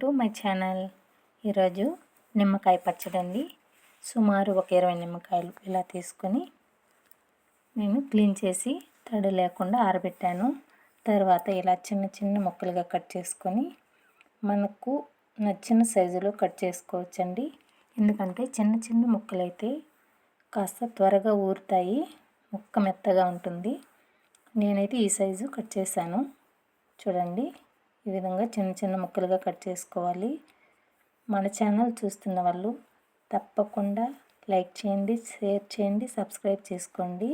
To my channel. ఈరోజు నిమ్మకాయ పచ్చడి అండి. సుమారు ఒక 20 నిమ్మకాయలు ఇలా తీసుకొని నేను క్లీన్ చేసి తడి లేకుండా ఆరబెట్టాను. తర్వాత ఇలా చిన్న చిన్న ముక్కలుగా కట్ చేసుకొని మనకు నచ్చిన సైజులో కట్ చేసుకోవచ్చండి. ఎందుకంటే చిన్న చిన్న ముక్కలైతే కాస్త త్వరగా ఊరుతాయి, ముక్క మెత్తగా ఉంటుంది. నేనైతే ఈ సైజు కట్ చేశాను. చూడండి, ఈ విధంగా చిన్న చిన్న ముక్కలుగా కట్ చేసుకోవాలి. మన ఛానల్ చూస్తున్న వాళ్ళు తప్పకుండా లైక్ చేయండి, షేర్ చేయండి, సబ్స్క్రైబ్ చేసుకోండి.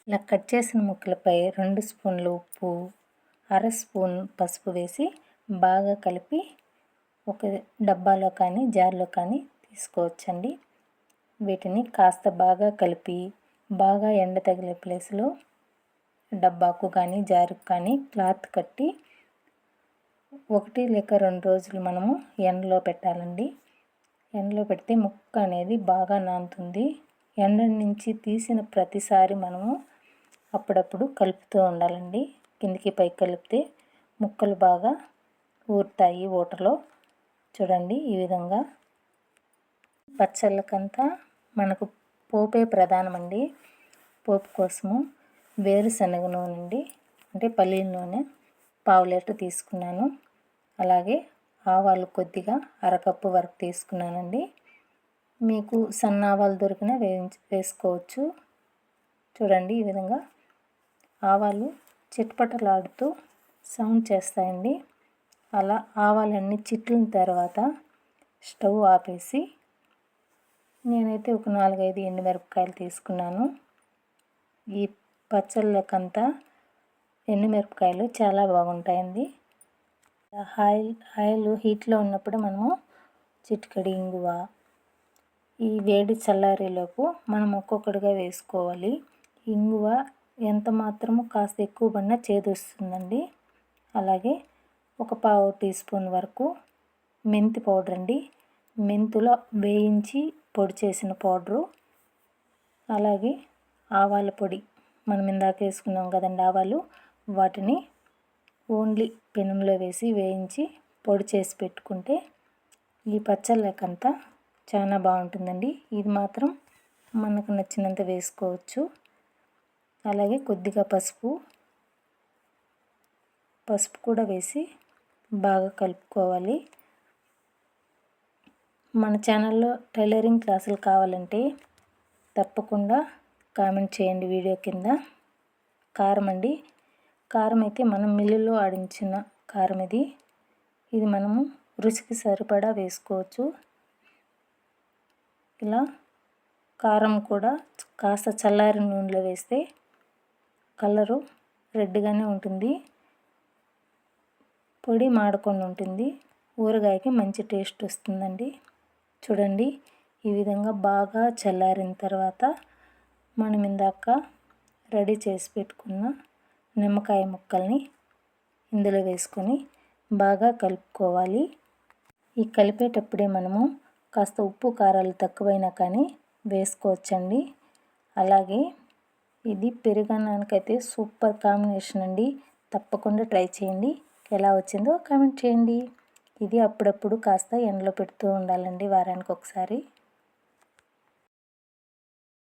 ఇలా కట్ చేసిన ముక్కలపై 2 స్పూన్లు ఉప్పు, 1/2 స్పూన్ పసుపు వేసి బాగా కలిపి ఒక డబ్బాలో కానీ జార్లో కానీ తీసుకోవచ్చండి. వీటిని కాస్త బాగా కలిపి బాగా ఎండ తగిలే ప్లేస్లో డబ్బాకు కానీ జారుకు కానీ క్లాత్ కట్టి 1 లేక 2 రోజులు మనము ఎండలో పెట్టాలండి. ఎండలో పెడితే ముక్క అనేది బాగా నానుతుంది. ఎండ నుంచి తీసిన ప్రతిసారి మనము అప్పుడప్పుడు కలుపుతూ ఉండాలండి. కిందికి పైకి కలిపితే ముక్కలు బాగా ఊరుతాయి ఊటలో. చూడండి, ఈ విధంగా పచ్చళ్ళకంతా మనకు పోపే ప్రధానమండి. పోపు కోసము వేరుశనగ నూనె అండి, అంటే పల్లీల నూనె 1/2 లీటర్ తీసుకున్నాను. అలాగే ఆవాలు కొద్దిగా 1/2 కప్పు వరకు తీసుకున్నానండి. మీకు సన్న ఆవాలు దొరికినా వేసుకోవచ్చు. చూడండి, ఈ విధంగా ఆవాలు చిట్పటలాడుతూ సౌండ్ చేస్తాయండి. అలా ఆవాలన్నీ చిట్లిన తర్వాత స్టవ్ ఆపేసి నేనైతే ఒక 4-5 ఎండుమిరపకాయలు తీసుకున్నాను. ఈ పచ్చళ్ళకంతా ఎండుమిరపకాయలు చాలా బాగుంటాయండి. ఆయిల్ హీట్లో ఉన్నప్పుడు మనము చిటికెడు ఇంగువ, ఈ వేడి చల్లారేలోపు మనం ఒక్కొక్కటిగా వేసుకోవాలి. ఇంగువ ఎంత మాత్రము కాస్త ఎక్కువ పడినా చేదు వస్తుందండి. అలాగే ఒక 1/2 టీ స్పూన్ వరకు మెంతి పౌడర్ అండి, మెంతులో వేయించి పొడి చేసిన పౌడరు. అలాగే ఆవాల పొడి, మనం ఇందాక వేసుకున్నాం కదండి ఆవాలు, వాటిని ఓన్లీ పెనంలో వేసి వేయించి పొడి చేసి పెట్టుకుంటే ఈ పచ్చళ్ళకంతా చాలా బాగుంటుందండి. ఇది మాత్రం మనకు నచ్చినంత వేసుకోవచ్చు. అలాగే కొద్దిగా పసుపు కూడా వేసి బాగా కలుపుకోవాలి. మన ఛానల్లో టైలరింగ్ క్లాసులు కావాలంటే తప్పకుండా కామెంట్ చేయండి వీడియో కింద. కారం అండి, కారం అయితే మనం మిల్లులో ఆడించిన కారం ఇది మనము రుచికి సరిపడా వేసుకోవచ్చు. ఇలా కారం కూడా కాస్త చల్లారిన నూనెలో వేస్తే కలరు రెడ్గానే ఉంటుంది, పొడి మాడకుండా ఉంటుంది, ఊరగాయకి మంచి టేస్ట్ వస్తుందండి. చూడండి, ఈ విధంగా బాగా చల్లారిన తర్వాత మనం ఇందాక రెడీ చేసి పెట్టుకున్న నిమ్మకాయ ముక్కల్ని ఇందులో వేసుకొని బాగా కలుపుకోవాలి. ఈ కలిపేటప్పుడే మనము కాస్త ఉప్పు కారాలు తక్కువైనా కానీ వేసుకోవచ్చండి. అలాగే ఇది పెరుగన్నానికైతే సూపర్ కాంబినేషన్ అండి. తప్పకుండా ట్రై చేయండి. ఎలా వచ్చిందో కామెంట్ చేయండి. ఇది అప్పుడప్పుడు కాస్త ఎండలో పెడుతూ ఉండాలండి, వారానికి ఒకసారి.